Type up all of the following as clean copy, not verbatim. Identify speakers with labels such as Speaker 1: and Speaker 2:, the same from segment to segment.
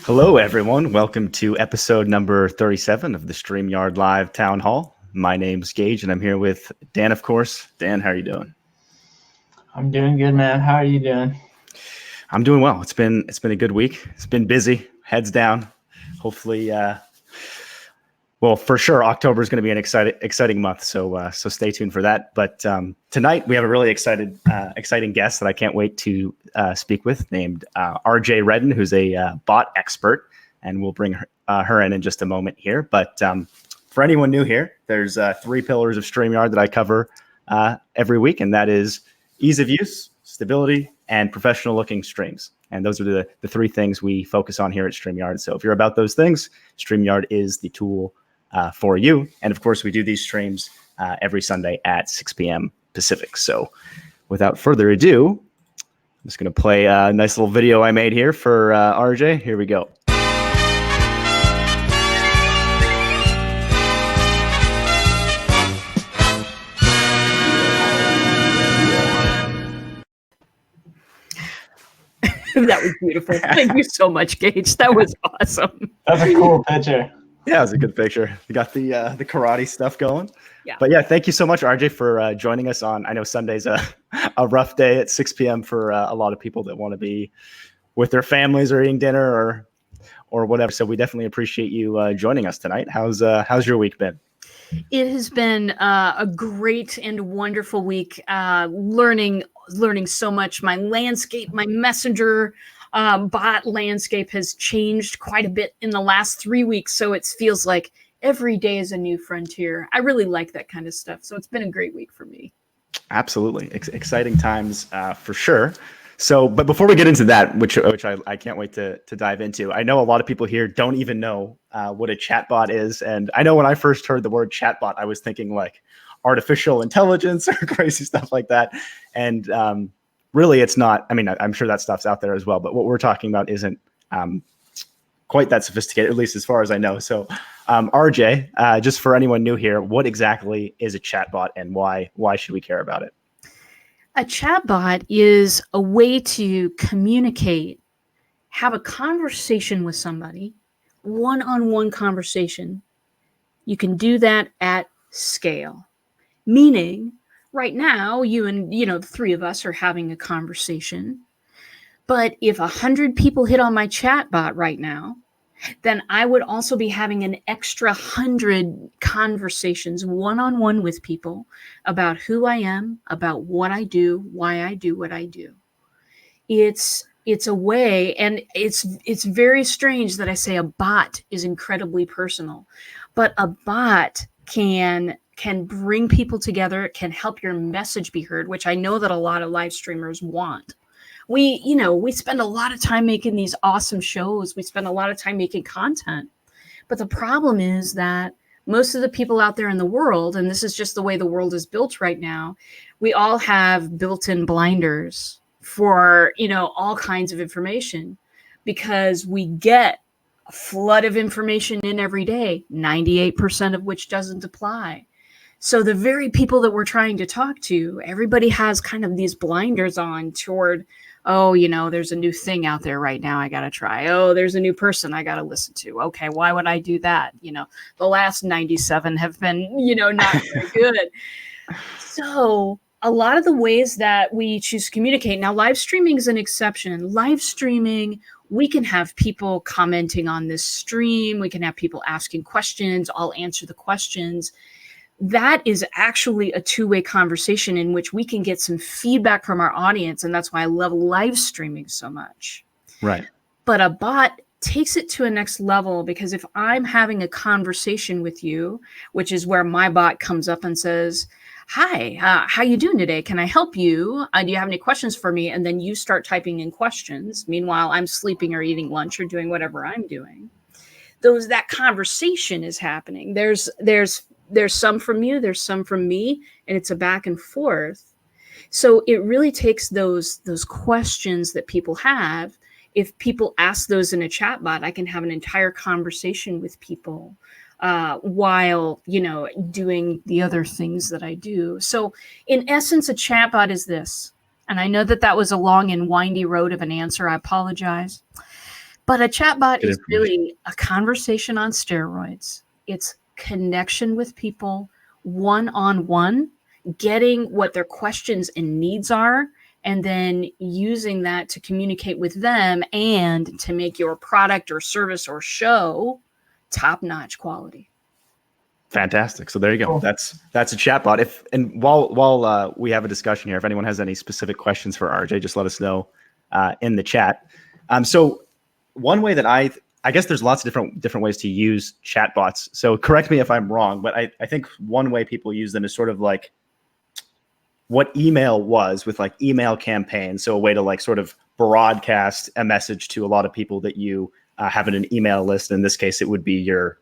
Speaker 1: Hello, everyone. Welcome to episode number 37 of the StreamYard Live Town Hall. My name's Gage, and I'm here with Dan, of course. Dan, how are you doing?
Speaker 2: I'm doing good, man. How are you doing?
Speaker 1: I'm doing well. It's been a good week. It's been busy, heads down. Hopefully, well, for sure, October is going to be an exciting month. So stay tuned for that. But tonight we have a really exciting guest that I can't wait to speak with, named RJ Redden, who's a bot expert, and we'll bring her in just a moment here. But for anyone new here, there's 3 pillars of StreamYard that I cover every week, and that is ease of use, stability, and professional looking streams. And those are the 3 things we focus on here at StreamYard. So if you're about those things, StreamYard is the tool for you. And of course, we do these streams every Sunday at 6 p.m. Pacific. So without further ado, I'm just going to play a nice little video I made here for RJ. Here we go.
Speaker 3: That was beautiful. Thank you so much, Gage. That was awesome.
Speaker 2: That's a cool picture.
Speaker 1: Yeah, it was a good picture. You got the karate stuff going.
Speaker 3: Yeah.
Speaker 1: But yeah, thank you so much, RJ, for joining us on. I know Sunday's a rough day at 6 p.m. for a lot of people that want to be with their families or eating dinner or whatever. So we definitely appreciate you joining us tonight. How's your week been?
Speaker 3: It has been a great and wonderful week. Learning so much. My landscape, my messenger bot landscape has changed quite a bit in the last 3 weeks. So it feels like every day is a new frontier. I really like that kind of stuff. So it's been a great week for me. Absolutely.
Speaker 1: Exciting times for sure. So, but before we get into that, which I can't wait to dive into, I know a lot of people here don't even know what a chatbot is. And I know when I first heard the word chatbot, I was thinking like artificial intelligence or crazy stuff like that. And really, it's not. I mean, I'm sure that stuff's out there as well, but what we're talking about isn't quite that sophisticated, at least as far as I know. So, RJ, just for anyone new here, what exactly is a chatbot, and why should we care about it?
Speaker 3: A chatbot is a way to communicate, have a conversation with somebody, one-on-one conversation. You can do that at scale, meaning right now, you and the 3 of us are having a conversation. But if 100 people hit on my chatbot right now, then I would also be having an extra 100 conversations one-on-one with people about who I am, about what I do, why I do what I do. It's a way, and it's very strange that I say a bot is incredibly personal, but a bot can bring people together, can help your message be heard, which I know that a lot of live streamers want. We spend a lot of time making these awesome shows. We spend a lot of time making content. But the problem is that most of the people out there in the world, and this is just the way the world is built right now, we all have built-in blinders for, all kinds of information, because we get a flood of information in every day, 98% of which doesn't apply. So the very people that we're trying to talk to, everybody has kind of these blinders on toward, oh, there's a new thing out there right now I got to try. Oh, there's a new person I got to listen to. Okay, why would I do that? The last 97 have been, not very good. So a lot of the ways that we choose to communicate, now live streaming is an exception. Live streaming, we can have people commenting on this stream. We can have people asking questions. I'll answer the questions. That is actually a 2-way conversation in which we can get some feedback from our audience. And that's why I love live streaming so much.
Speaker 1: Right.
Speaker 3: But a bot takes it to a next level, because if I'm having a conversation with you, which is where my bot comes up and says, hi, how you doing today? Can I help you? Do you have any questions for me? And then you start typing in questions. Meanwhile, I'm sleeping or eating lunch or doing whatever I'm doing. That conversation is happening. There's some from you, there's some from me, and it's a back and forth. So it really takes those questions that people have. If people ask those in a chatbot, I can have an entire conversation with people while, doing the other things that I do. So in essence, a chatbot is this. And I know that was a long and windy road of an answer. I apologize. But a chatbot is really a conversation on steroids. It's connection with people one-on-one, getting what their questions and needs are, and then using that to communicate with them and to make your product or service or show top-notch quality.
Speaker 1: Fantastic. So there you go. Cool. That's a chatbot. While we have a discussion here, if anyone has any specific questions for RJ, just let us know in the chat. So one way that I guess there's lots of different ways to use chatbots. So correct me if I'm wrong, but I think one way people use them is sort of like what email was with like email campaigns. So a way to like sort of broadcast a message to a lot of people that you have in an email list. In this case, it would be your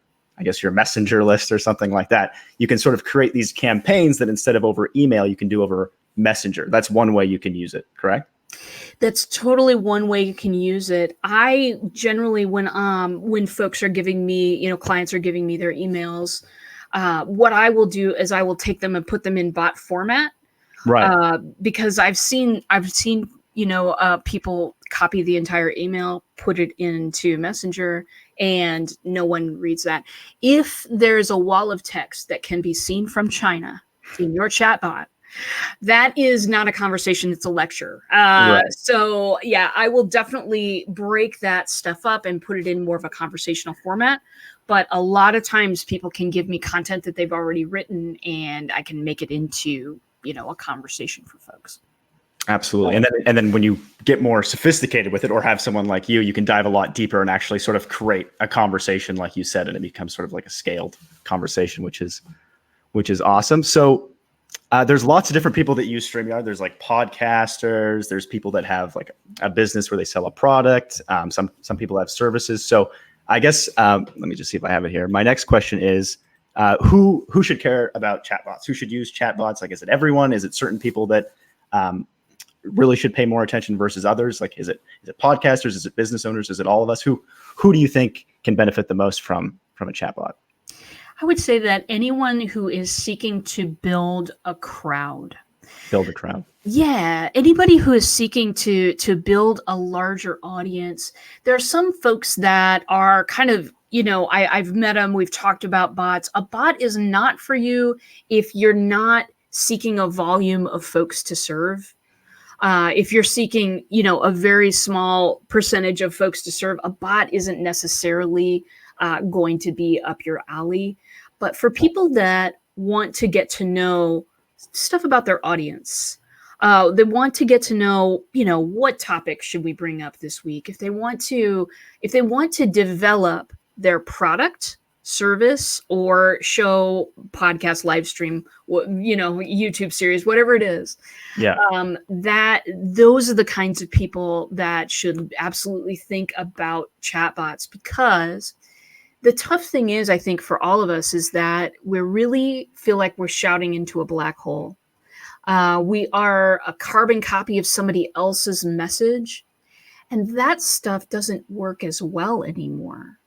Speaker 1: messenger list or something like that. You can sort of create these campaigns that instead of over email, you can do over Messenger. That's one way you can use it, correct?
Speaker 3: That's totally one way you can use it. I generally, when folks are giving me, clients are giving me their emails, what I will do is I will take them and put them in bot format.
Speaker 1: Right.
Speaker 3: Because I've seen, people copy the entire email, put it into Messenger, and no one reads that. If there's a wall of text that can be seen from China in your chatbot, that is not a conversation, it's a lecture. Right. So yeah, I will definitely break that stuff up and put it in more of a conversational format. But a lot of times people can give me content that they've already written and I can make it into, a conversation for folks.
Speaker 1: Absolutely. And then when you get more sophisticated with it or have someone like you can dive a lot deeper and actually sort of create a conversation, like you said, and it becomes sort of like a scaled conversation, which is awesome. So there's lots of different people that use StreamYard. There's like podcasters. There's people that have like a business where they sell a product. Some people have services. So I guess let me just see if I have it here. My next question is, who should care about chatbots? Who should use chatbots? Like, is it everyone? Is it certain people that really should pay more attention versus others? Like, is it podcasters? Is it business owners? Is it all of us? Who do you think can benefit the most from a chatbot?
Speaker 3: I would say that anyone who is seeking to build a crowd.
Speaker 1: Build a crowd.
Speaker 3: Yeah. Anybody who is seeking to build a larger audience. There are some folks that are kind of, I've met them. We've talked about bots. A bot is not for you if you're not seeking a volume of folks to serve. If you're seeking, a very small percentage of folks to serve, a bot isn't necessarily going to be up your alley. But for people that want to get to know stuff about their audience, they want to get to know, what topic should we bring up this week? If they want to develop their product, service, or show, podcast, live stream, YouTube series, whatever it is.
Speaker 1: Yeah.
Speaker 3: Those are the kinds of people that should absolutely think about chatbots, because the tough thing is, I think, for all of us is that we really feel like we're shouting into a black hole. We are a carbon copy of somebody else's message, and that stuff doesn't work as well anymore.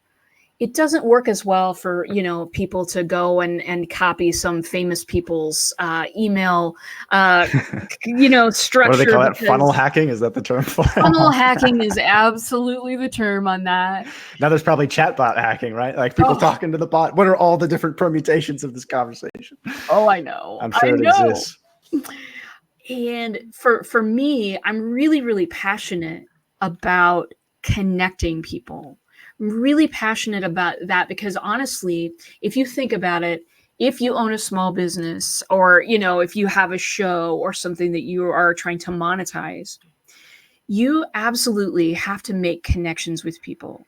Speaker 3: It doesn't work as well for, people to go and copy some famous people's email, structure.
Speaker 1: What do they call that? Funnel hacking? Is that the term for it?
Speaker 3: Funnel hacking is absolutely the term on that.
Speaker 1: Now there's probably chatbot hacking, right? Like people talking to the bot. What are all the different permutations of this conversation?
Speaker 3: Oh, I know.
Speaker 1: I'm sure it exists.
Speaker 3: And for me, I'm really, really passionate about connecting people. I'm really passionate about that because honestly, if you think about it, if you own a small business or, if you have a show or something that you are trying to monetize, you absolutely have to make connections with people.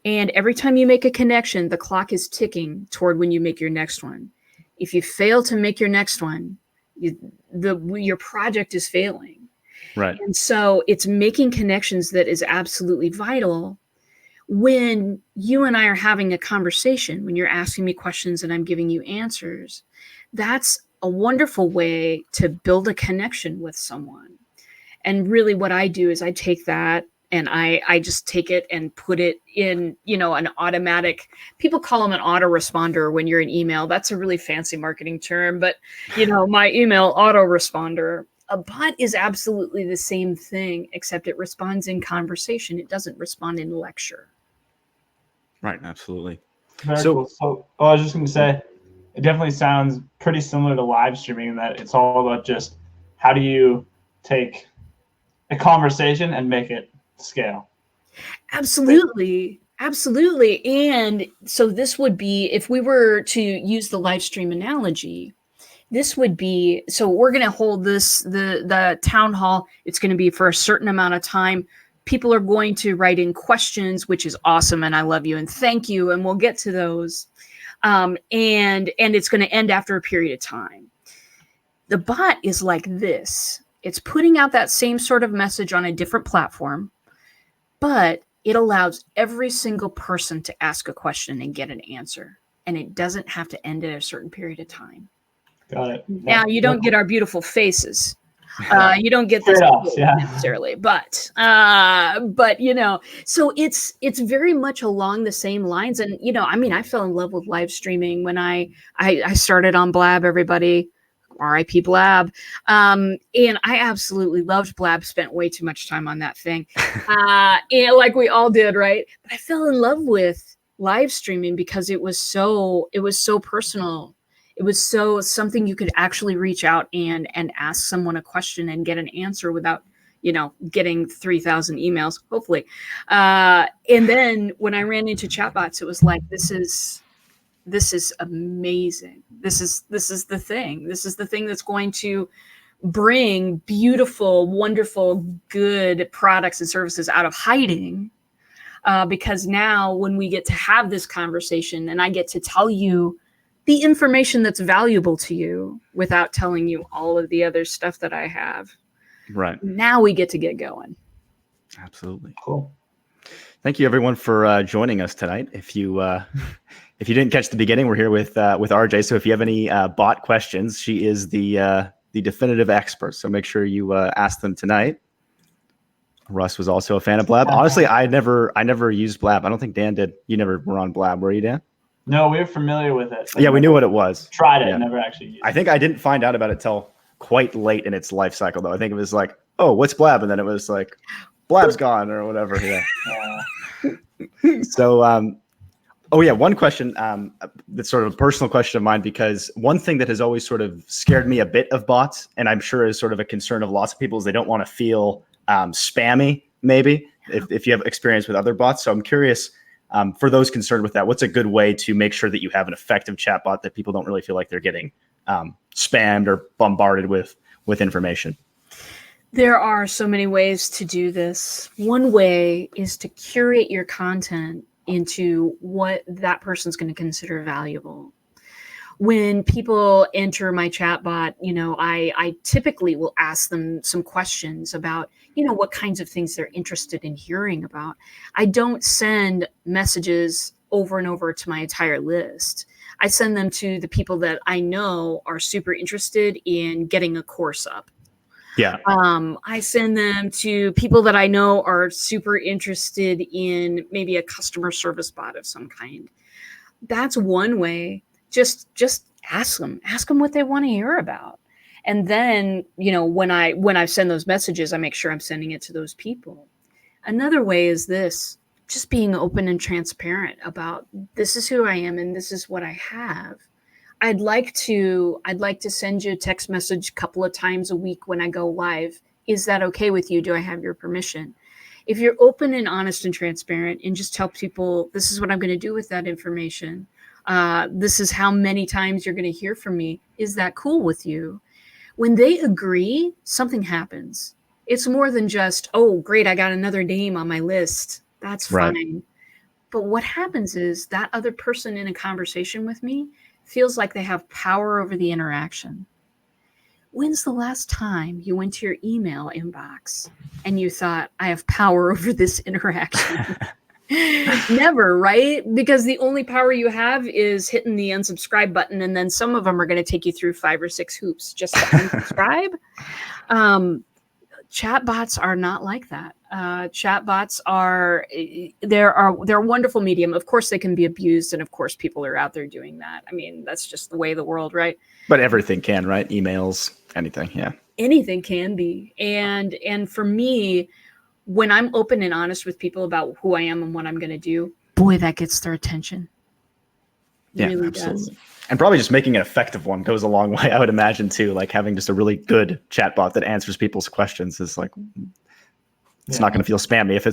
Speaker 3: And every time you make a connection, the clock is ticking toward when you make your next one. If you fail to make your next one, your project is failing.
Speaker 1: Right.
Speaker 3: And so it's making connections that is absolutely vital. When you and I are having a conversation, when you're asking me questions and I'm giving you answers, that's a wonderful way to build a connection with someone. And really what I do is I take that and I just take it and put it in, an automatic, people call them an autoresponder when you're in email. That's a really fancy marketing term, but my email autoresponder. A bot is absolutely the same thing, except it responds in conversation. It doesn't respond in lecture.
Speaker 1: Right. Absolutely.
Speaker 2: Very cool. So I was just going to say, it definitely sounds pretty similar to live streaming, in that it's all about just how do you take a conversation and make it scale.
Speaker 3: Absolutely. Absolutely. And so this would be, if we were to use the live stream analogy, this would be, so we're going to hold the town hall. It's going to be for a certain amount of time. People are going to write in questions, which is awesome. And I love you and thank you. And we'll get to those. And it's going to end after a period of time. The bot is like this. It's putting out that same sort of message on a different platform, but it allows every single person to ask a question and get an answer. And it doesn't have to end at a certain period of time.
Speaker 2: Got it.
Speaker 3: Now, you don't get our beautiful faces. You don't get this necessarily, but so it's very much along the same lines. And I fell in love with live streaming when I started on Blab. Everybody, R.I.P. Blab, and I absolutely loved Blab. Spent way too much time on that thing, and like we all did, right? But I fell in love with live streaming because it was so personal. It was so something you could actually reach out and ask someone a question and get an answer without, getting 3,000 emails, hopefully. And then when I ran into chatbots, it was like, this is amazing. This is the thing. This is the thing that's going to bring beautiful, wonderful, good products and services out of hiding. Because now when we get to have this conversation and I get to tell you the information that's valuable to you without telling you all of the other stuff that I have.
Speaker 1: Right.
Speaker 3: Now we get to get going.
Speaker 1: Absolutely.
Speaker 2: Cool.
Speaker 1: Thank you everyone for joining us tonight. If you didn't catch the beginning, we're here with RJ. So if you have any bot questions, she is the definitive expert. So make sure you ask them tonight. Russ was also a fan of Blab. Honestly, I never used Blab. I don't think Dan did. You never were on Blab, were you, Dan?
Speaker 2: No, we were familiar with it.
Speaker 1: Yeah, we knew what it was.
Speaker 2: Tried it, never actually used it.
Speaker 1: I think I didn't find out about it till quite late in its life cycle, though. I think it was like, oh, what's Blab? And then it was like, Blab's gone or whatever. Yeah. So, one question that's sort of a personal question of mine, because one thing that has always sort of scared me a bit of bots, and I'm sure is sort of a concern of lots of people, is they don't want to feel spammy, maybe, if you have experience with other bots. So I'm curious, for those concerned with that, what's a good way to make sure that you have an effective chatbot that people don't really feel like they're getting spammed or bombarded with information?
Speaker 3: There are so many ways to do this. One way is to curate your content into what that person's going to consider valuable. When people enter my chatbot, I typically will ask them some questions about, what kinds of things they're interested in hearing about. I don't send messages over and over to my entire list. I send them to the people that I know are super interested in getting a course up.
Speaker 1: Yeah.
Speaker 3: I send them to people that I know are super interested in maybe a customer service bot of some kind. That's one way. Just ask them what they want to hear about. And then, when I send those messages, I make sure I'm sending it to those people. Another way is this, just being open and transparent about, this is who I am and this is what I have. I'd like to send you a text message a couple of times a week when I go live. Is that okay with you? Do I have your permission? If you're open and honest and transparent and just tell people, this is what I'm going to do with that information. This is how many times you're going to hear from me. Is that cool with you? When they agree, something happens. It's more than just, oh, great, I got another name on my list. That's fine. Right. But what happens is that other person in a conversation with me feels like they have power over the interaction. When's the last time you went to your email inbox and you thought, I have power over this interaction? Never, right? Because the only power you have is hitting the unsubscribe button, and then some of them are going to take you through 5 or 6 hoops just to unsubscribe. Chatbots are not like that. Chatbots are they're a wonderful medium. Of course, they can be abused, and of course, people are out there doing that. I mean, that's just the way of the world, right?
Speaker 1: But everything can, right? Emails, anything, yeah.
Speaker 3: Anything can be, and for me, when I'm open and honest with people about who I am and what I'm going to do, boy, that gets their attention.
Speaker 1: Yeah,
Speaker 3: really
Speaker 1: absolutely.
Speaker 3: does.
Speaker 1: And probably just making an effective one goes a long way, I would imagine, too. Like having just a really good chatbot that answers people's questions is like, it's not going to feel spammy if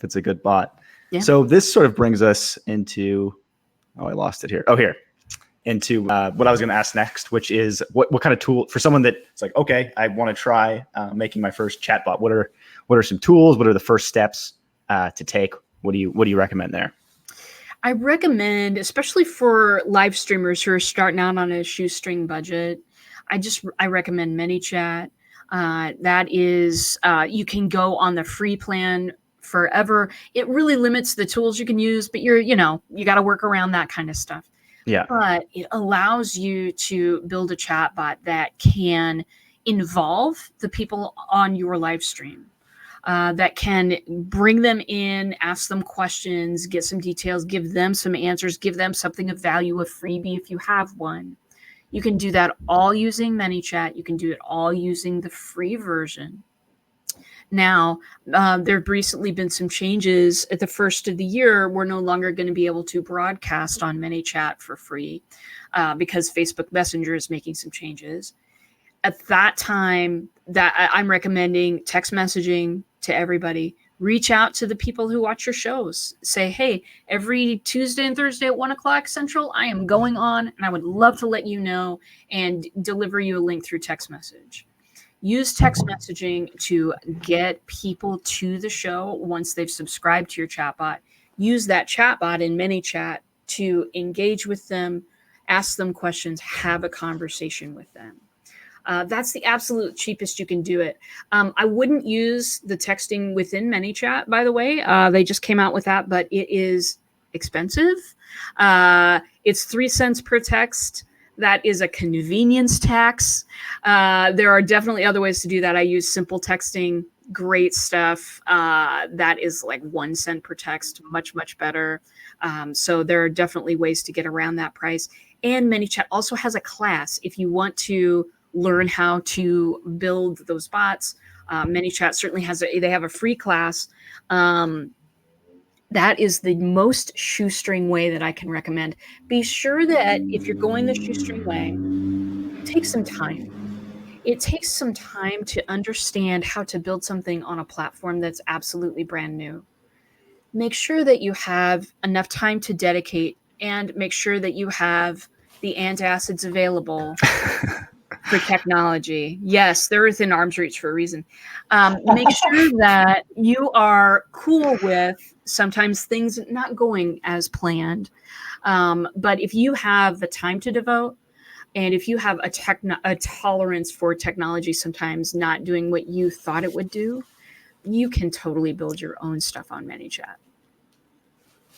Speaker 1: it's a good bot.
Speaker 3: Yeah.
Speaker 1: So this sort of brings us into, I lost it here. Oh, here. Into what I was going to ask next, which is what kind of tool for someone that it's like, okay, I want to try making my first chatbot. What are some tools? What are the first steps to take? What do you recommend there?
Speaker 3: I recommend, especially for live streamers who are starting out on a shoestring budget, I recommend ManyChat. That is, you can go on the free plan forever. It really limits the tools you can use, but you got to work around that kind of stuff.
Speaker 1: Yeah.
Speaker 3: But it allows you to build a chatbot that can involve the people on your live stream, that can bring them in, ask them questions, get some details, give them some answers, give them something of value, a freebie if you have one. You can do that all using ManyChat. You can do it all using the free version. Now, there have recently been some changes. At the first of the year, we're no longer going to be able to broadcast on ManyChat for free because Facebook Messenger is making some changes. At that time, that I'm recommending text messaging to everybody. Reach out to the people who watch your shows. Say, hey, every Tuesday and Thursday at 1 o'clock Central, I am going on, and I would love to let you know and deliver you a link through text message. Use text messaging to get people to the show once they've subscribed to your chatbot. Use that chatbot in ManyChat to engage with them, ask them questions, have a conversation with them. That's the absolute cheapest you can do it. I wouldn't use the texting within ManyChat, by the way. They just came out with that, but it is expensive. It's 3 cents per text. That is a convenience tax. There are definitely other ways to do that. I use simple texting, great stuff. That is like 1 cent per text, much, much better. So there are definitely ways to get around that price. And ManyChat also has a class if you want to learn how to build those bots. ManyChat certainly they have a free class. That is the most shoestring way that I can recommend. Be sure that if you're going the shoestring way, take some time. It takes some time to understand how to build something on a platform that's absolutely brand new. Make sure that you have enough time to dedicate, and make sure that you have the antacids available for technology. Yes, they're within arm's reach for a reason. Make sure that you are cool with sometimes things not going as planned. But if you have the time to devote, and if you have a tolerance for technology sometimes not doing what you thought it would do, you can totally build your own stuff on ManyChat.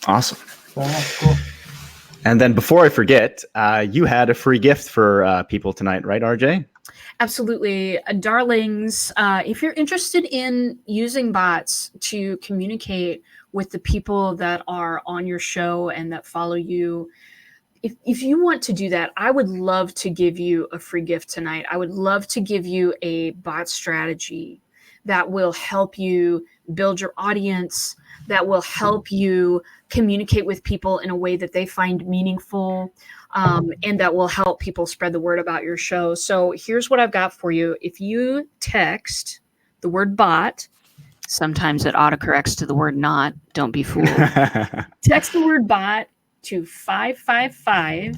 Speaker 1: Awesome.
Speaker 2: Cool.
Speaker 1: And then before I forget, you had a free gift for people tonight, right, RJ?
Speaker 3: Absolutely. Darlings, if you're interested in using bots to communicate with the people that are on your show and that follow you, if you want to do that, I would love to give you a free gift tonight. I would love to give you a bot strategy that will help you build your audience, that will help you communicate with people in a way that they find meaningful, and that will help people spread the word about your show. So here's what I've got for you. If you text the word bot, sometimes it autocorrects to the word not, don't be fooled. Text the word bot to 555-888.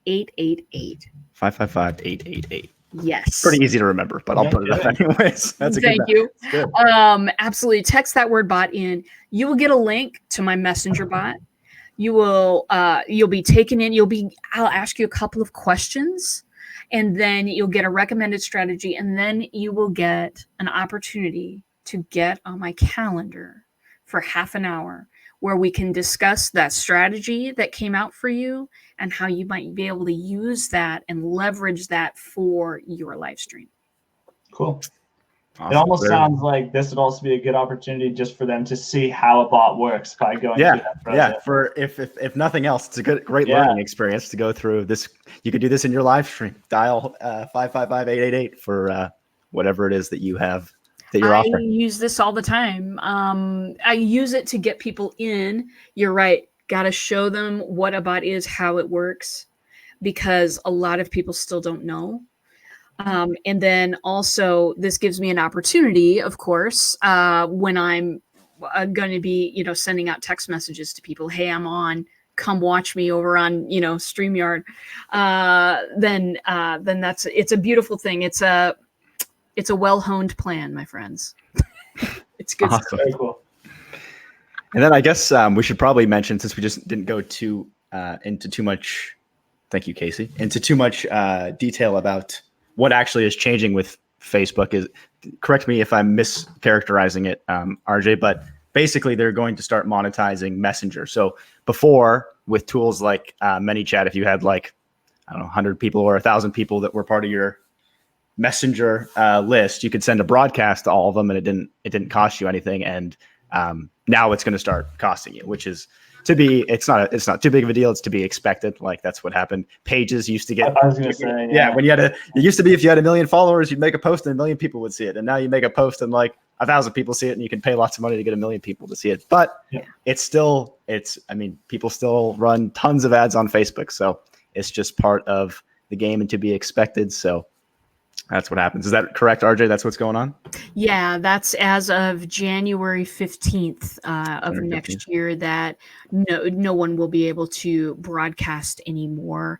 Speaker 1: 555-888.
Speaker 3: Yes.
Speaker 1: Pretty easy to remember, but I'll put it up anyways. That's a
Speaker 3: Thank
Speaker 1: good
Speaker 3: you.
Speaker 1: Good.
Speaker 3: Absolutely. Text that word bot in. You will get a link to my messenger bot. You will you'll be taken in. I'll ask you a couple of questions And then you'll get a recommended strategy, and then you will get an opportunity to get on my calendar for half an hour where we can discuss that strategy that came out for you and how you might be able to use that and leverage that for your live stream.
Speaker 2: Cool.
Speaker 1: Awesome.
Speaker 2: It almost sounds like this would also be a good opportunity just for them to see how a bot works by going through that process.
Speaker 1: Yeah, for if nothing else, it's a great learning experience to go through this. You could do this in your live stream. Dial 555-888 for whatever it is that you have that you're offering.
Speaker 3: I use this all the time. I use it to get people in. You're right. Got to show them what a bot is, how it works, because a lot of people still don't know. And then also this gives me an opportunity, of course, when I'm going to be, sending out text messages to people. Hey, I'm on, come watch me over on, StreamYard. Then it's a beautiful thing. It's a well-honed plan, my friends. It's good.
Speaker 1: Awesome.
Speaker 2: Very cool.
Speaker 1: And then I guess we should probably mention, since we just didn't go into too much, thank you, Casey, into too much detail about what actually is changing with Facebook. Is, correct me if I'm mischaracterizing it, RJ, but basically they're going to start monetizing Messenger. So before, with tools like ManyChat, if you had 100 people or 1,000 people that were part of your Messenger list, you could send a broadcast to all of them, and it didn't cost you anything. And now it's going to start costing you, which is it's not too big of a deal. It's to be expected. That's what happened. Pages used to get.
Speaker 2: I was going to say,
Speaker 1: when it used to be, if you had 1 million followers, you'd make a post and 1 million people would see it. And now you make a post and 1,000 people see it, and you can pay lots of money to get 1 million people to see it. But people still run tons of ads on Facebook. So it's just part of the game and to be expected. So that's what happens. Is that correct, RJ? That's what's going on?
Speaker 3: Yeah, that's as of January 15th of
Speaker 1: January
Speaker 3: next
Speaker 1: 15th.
Speaker 3: year that no one will be able to broadcast anymore.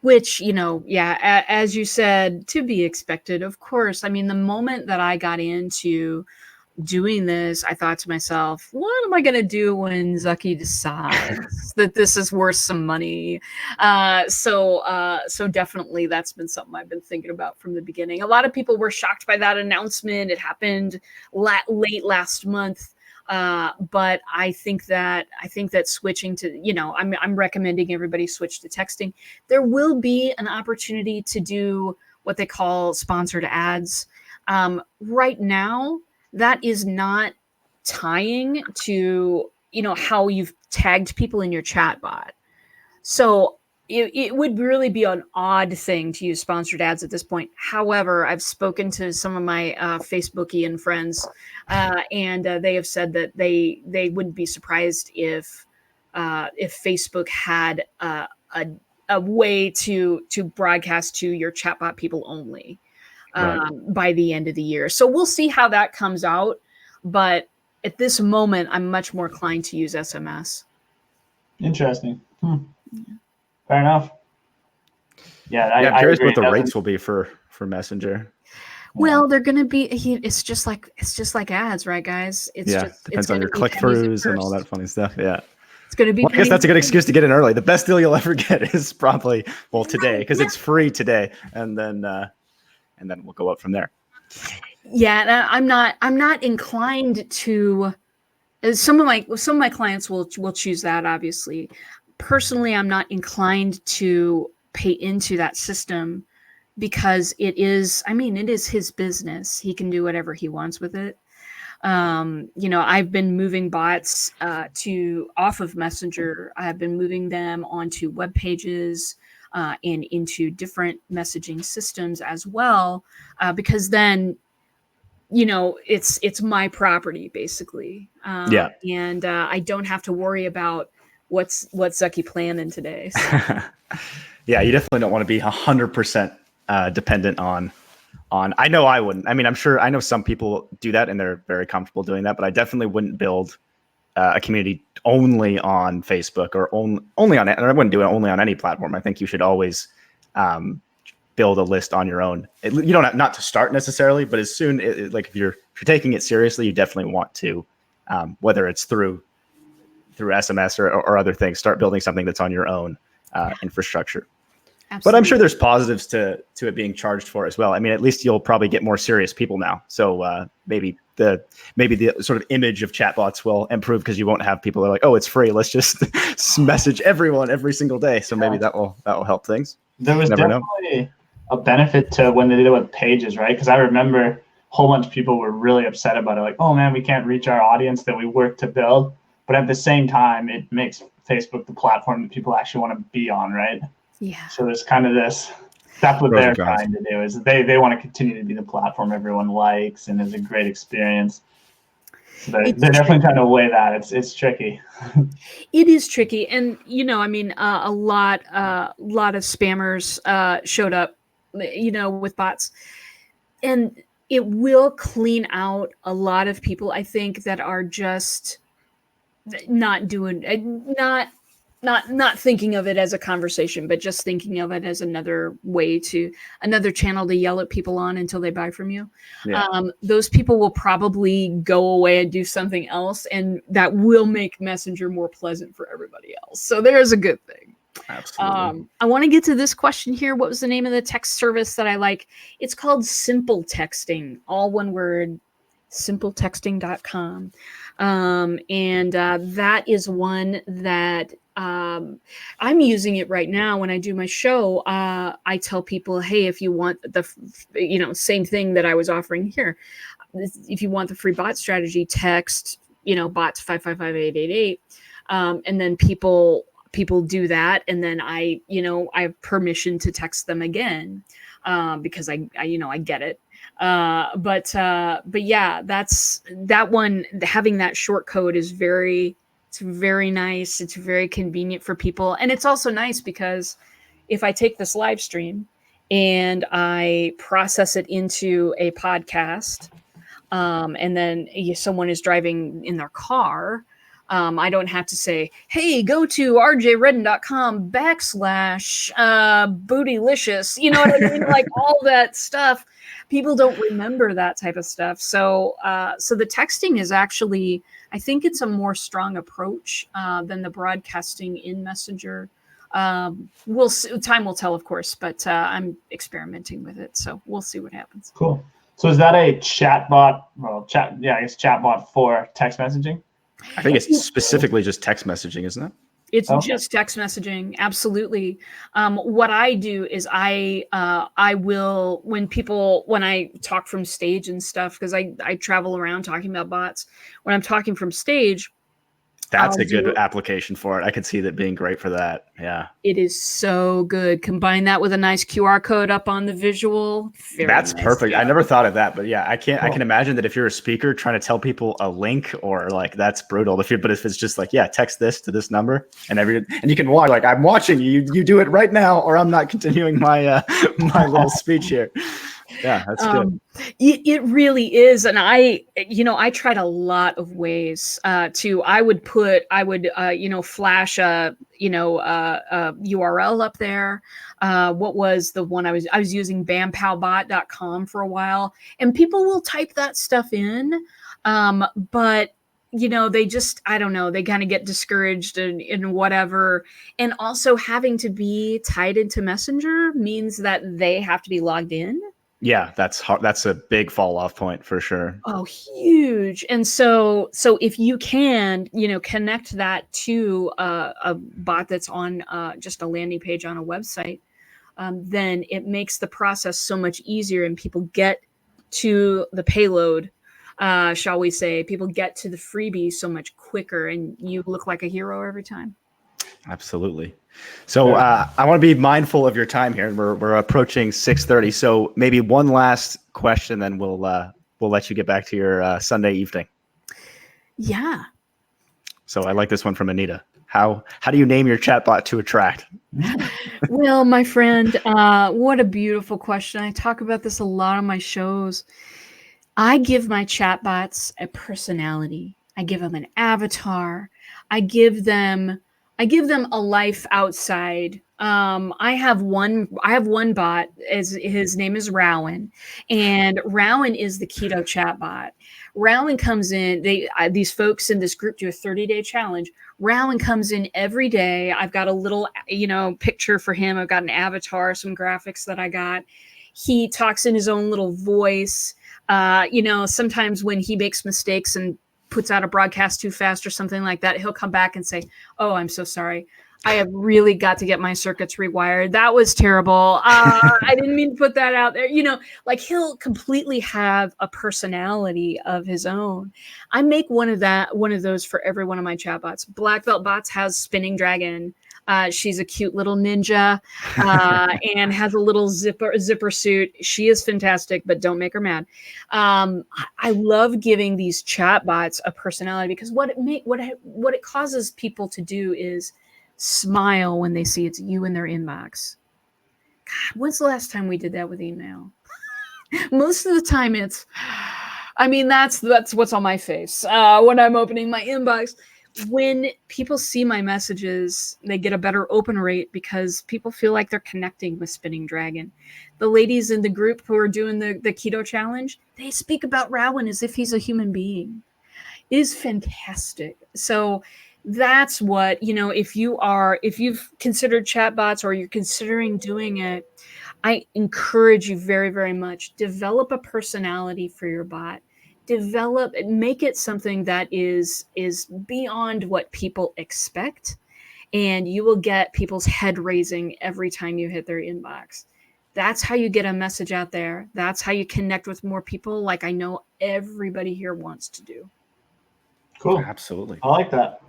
Speaker 3: Which, as you said, to be expected, of course. The moment that I got into doing this, I thought to myself, what am I going to do when Zucky decides that this is worth some money? So definitely that's been something I've been thinking about from the beginning. A lot of people were shocked by that announcement. It happened late last month. But I think that switching to, I'm recommending everybody switch to texting. There will be an opportunity to do what they call sponsored ads. Right now, that is not tying to, how you've tagged people in your chatbot. So it would really be an odd thing to use sponsored ads at this point. However, I've spoken to some of my Facebookian friends, and they have said that they wouldn't be surprised if Facebook had a way to broadcast to your chatbot people only. By the end of the year. So we'll see how that comes out. But at this moment, I'm much more inclined to use SMS.
Speaker 2: Interesting. Fair enough. Yeah,
Speaker 1: I'm curious what the rates will be for Messenger.
Speaker 3: Well, they're going to be. It's just like ads, right, guys?
Speaker 1: Depends on your click-throughs and all that funny stuff. Yeah.
Speaker 3: It's going to be.
Speaker 1: Well, I guess that's a good excuse to get in early. The best deal you'll ever get is probably today, because it's free today, and then we'll go up from there.
Speaker 3: Yeah, I'm not inclined to. Some of my clients will choose that. Obviously, personally, I'm not inclined to pay into that system because it is his business. He can do whatever he wants with it. I've been moving bots off of Messenger. I've been moving them onto web pages. And into different messaging systems as well, because then, it's my property basically. And I don't have to worry about what's Zucky planning today. So.
Speaker 1: Yeah, you definitely don't want to be 100% dependent on. I know I wouldn't. I'm sure I know some people do that and they're very comfortable doing that, but I definitely wouldn't build a community only on Facebook or only on it. And I wouldn't do it only on any platform. I think you should always build a list on your own. You don't have, not to start necessarily, but as soon if you're taking it seriously, you definitely want to, whether it's through SMS or other things, start building something that's on your own infrastructure.
Speaker 3: Absolutely.
Speaker 1: But I'm sure there's positives to it being charged for as well. I mean, at least you'll probably get more serious people now. So maybe the sort of image of chatbots will improve because you won't have people that are like, oh, it's free. Let's just message everyone every single day. So maybe that will help things.
Speaker 2: There was
Speaker 1: Never know.
Speaker 2: definitely a benefit to when they did it with pages, right? Because I remember a whole bunch of people were really upset about it. Like, oh man, we can't reach our audience that we worked to build. But at the same time, it makes Facebook the platform that people actually want to be on, right?
Speaker 3: Yeah.
Speaker 2: So there's kind of this, that's what
Speaker 1: Pros
Speaker 2: they're
Speaker 1: and cons.
Speaker 2: trying to do, is they want to continue to be the platform everyone likes and is a great experience. So they're definitely trying to weigh that. It's tricky.
Speaker 3: It is tricky. And, I mean, a lot of spammers showed up, with bots. And it will clean out a lot of people, I think, that are just not thinking of it as a conversation, but just thinking of it as another channel to yell at people on until they buy from you.
Speaker 1: Yeah.
Speaker 3: Those people will probably go away and do something else, and that will make Messenger more pleasant for everybody else. So there's a good thing.
Speaker 1: Absolutely.
Speaker 3: I want to get to this question here. What was the name of the text service that I like? It's called Simple Texting, all one word, simpletexting.com. And that is one that I'm using it right now when I do my show. I tell people, hey, if you want the same thing that I was offering here, if you want the free bot strategy, text bots 555-888, and then people do that, and then I have permission to text them again because I get it. But yeah, that one, having that short code is it's very nice. It's very convenient for people. And it's also nice because if I take this live stream and I process it into a podcast, and then someone is driving in their car, I don't have to say, hey, go to rjredden.com/bootylicious. You know what I mean? Like all that stuff. People don't remember that type of stuff. So the texting is actually, I think it's a more strong approach than the broadcasting in Messenger. Time will tell, of course, but I'm experimenting with it. So we'll see what happens.
Speaker 2: Cool. So is that a chatbot? Well, chatbot for text messaging.
Speaker 1: I think it's specifically just text messaging, isn't it?
Speaker 3: It's just text messaging. Absolutely. What I do is I will, when I talk from stage and stuff, because I travel around talking about bots. When I'm talking from stage,
Speaker 1: that's a good application for it. I could see that being great for that. Yeah.
Speaker 3: It is so good. Combine that with a nice QR code up on the visual.
Speaker 1: That's nice. Perfect. I never thought of that, but yeah, I can imagine that if you're a speaker trying to tell people a link or like, that's brutal. But if it's just like, yeah, text this to this number and you can watch, like, I'm watching you do it right now, or I'm not continuing my my little speech here. Yeah, that's good.
Speaker 3: It really is. And I tried a lot of ways I would flash a URL up there. What was the one I was using bampowbot.com for a while, and people will type that stuff in. But they just, I don't know, they kind of get discouraged and whatever. And also having to be tied into Messenger means that they have to be logged in.
Speaker 1: Yeah, that's hard. That's a big fall off point for sure.
Speaker 3: Oh, huge. And so if you can, connect that to a bot that's on just a landing page on a website, then it makes the process so much easier, and people get to the payload, shall we say. People get to the freebie so much quicker, and you look like a hero every time.
Speaker 1: Absolutely. So I want to be mindful of your time here, and we're approaching 6:30. So maybe one last question, then we'll let you get back to your Sunday evening.
Speaker 3: Yeah.
Speaker 1: So I like this one from Anita. How do you name your chatbot to attract?
Speaker 3: Well, my friend, what a beautiful question. I talk about this a lot on my shows. I give my chatbots a personality. I give them an avatar. I give them a life outside. I have one bot. His name is Rowan, and Rowan is the keto chatbot. Rowan comes in. These folks in this group do a 30-day challenge. Rowan comes in every day. I've got a little, picture for him. I've got an avatar, some graphics that I got. He talks in his own little voice. Sometimes when he makes mistakes and puts out a broadcast too fast or something like that, he'll come back and say, "Oh, I'm so sorry. I have really got to get my circuits rewired. That was terrible. I didn't mean to put that out there." He'll completely have a personality of his own. I make one of those for every one of my chatbots. Black Belt Bots has Spinning Dragon. She's a cute little ninja and has a little zipper suit. She is fantastic, but don't make her mad. I love giving these chatbots a personality, because what it causes people to do is smile when they see it's you in their inbox. God, when's the last time we did that with email? Most of the time that's what's on my face when I'm opening my inbox. When people see my messages, they get a better open rate because people feel like they're connecting with Spinning Dragon. The ladies in the group who are doing the keto challenge, they speak about Rowan as if he's a human being. It is fantastic. So that's what, if you've considered chatbots or you're considering doing it, I encourage you very, very much. Develop a personality for your bot. Make it something that is beyond what people expect, and you will get people's head raising every time you hit their inbox. That's how you get a message out there. That's how you connect with more people, like I know everybody here wants to do.
Speaker 2: Cool.
Speaker 1: Absolutely.
Speaker 2: I like that.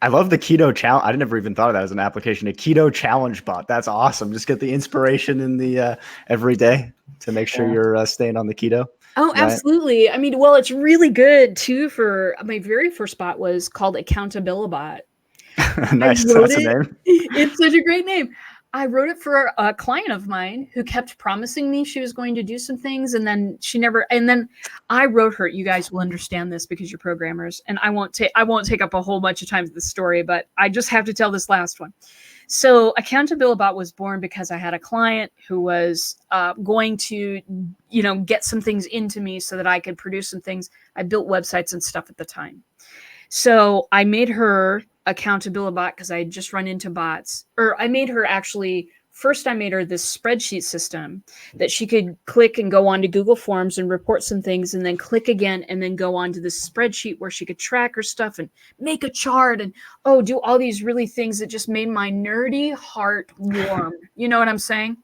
Speaker 1: I love the keto challenge. I never even thought of that as an application. A keto challenge bot. That's awesome. Just get the inspiration in the every day to make sure you're staying on the keto.
Speaker 3: Oh, absolutely. I mean, well, it's really good too. For my very first bot was called Accountabilibot.
Speaker 1: Nice. That's a name.
Speaker 3: It's such a great name. I wrote it for a client of mine who kept promising me she was going to do some things, and then she never. And then I wrote her. You guys will understand this because you're programmers, and I won't take up a whole bunch of time with the story, but I just have to tell this last one. So Accountabilibot was born because I had a client who was going to, get some things into me so that I could produce some things. I built websites and stuff at the time. So I made her Accountabilibot because I had just run into bots. Or I made her first I made her this spreadsheet system that she could click and go onto Google Forms and report some things, and then click again and then go onto this spreadsheet where she could track her stuff and make a chart and do all these really things that just made my nerdy heart warm. You know what I'm saying?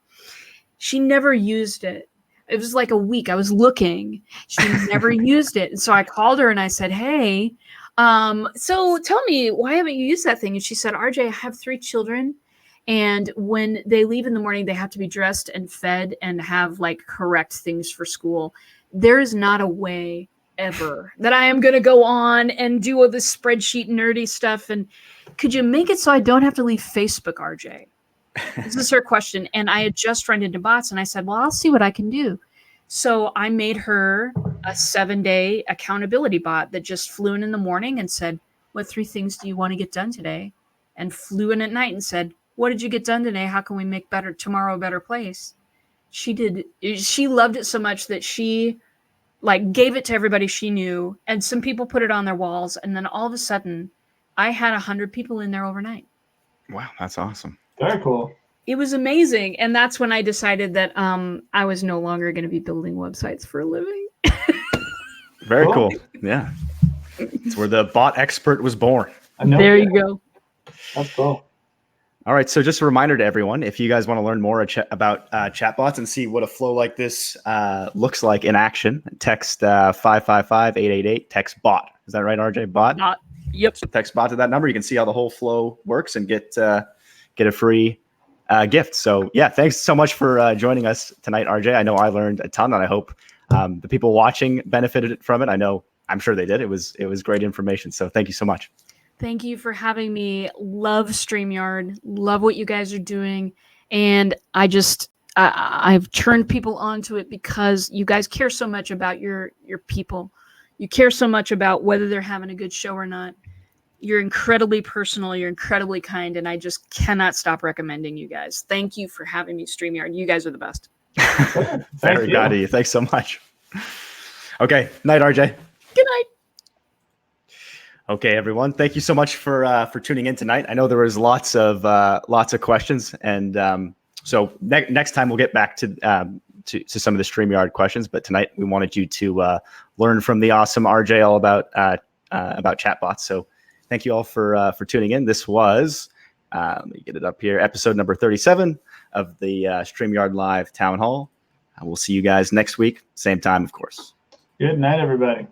Speaker 3: She never used it. It was like a week. I was looking. She never used it. And so I called her and I said, "Hey, so tell me, why haven't you used that thing?" And she said, "RJ, I have 3 children. And when they leave in the morning, they have to be dressed and fed and have correct things for school. There is not a way ever that I am going to go on and do all this spreadsheet nerdy stuff. And could you make it so I don't have to leave Facebook, RJ?" This is her question. And I had just run into bots and I said, "Well, I'll see what I can do." So I made her a 7-day accountability bot that just flew in the morning and said, "What 3 things do you want to get done today?" And flew in at night and said, "What did you get done today? How can we make tomorrow a better place?" She loved it so much that she gave it to everybody she knew, and some people put it on their walls. And then all of a sudden I had 100 people in there overnight.
Speaker 1: Wow. That's awesome.
Speaker 2: Very cool.
Speaker 3: It was amazing. And that's when I decided that I was no longer going to be building websites for a living.
Speaker 1: Very cool. Yeah. It's where the bot expert was born.
Speaker 3: There you go.
Speaker 2: That's cool.
Speaker 1: All right. So just a reminder to everyone, if you guys want to learn more about chatbots and see what a flow like this looks like in action, text 555-888, text bot. Is that right, RJ? Bot?
Speaker 3: Bot. Yep.
Speaker 1: So text bot to that number. You can see how the whole flow works and get a free gift. So yeah, thanks so much for joining us tonight, RJ. I know I learned a ton, and I hope the people watching benefited from it. I'm sure they did. It was great information. So thank you so much.
Speaker 3: Thank you for having me. Love StreamYard. Love what you guys are doing. And I've turned people onto it because you guys care so much about your people. You care so much about whether they're having a good show or not. You're incredibly personal. You're incredibly kind. And I just cannot stop recommending you guys. Thank you for having me, StreamYard. You guys are the best.
Speaker 1: Very good of you. Thanks so much. Okay. Night, RJ.
Speaker 3: Good night.
Speaker 1: Okay, everyone. Thank you so much for tuning in tonight. I know there was lots of questions, and so next time we'll get back to some of the StreamYard questions. But tonight we wanted you to learn from the awesome RJ all about chatbots. So thank you all for tuning in. This was let me get it up here, episode number 37 of the StreamYard Live Town Hall. We'll see you guys next week, same time, of course.
Speaker 2: Good night, everybody.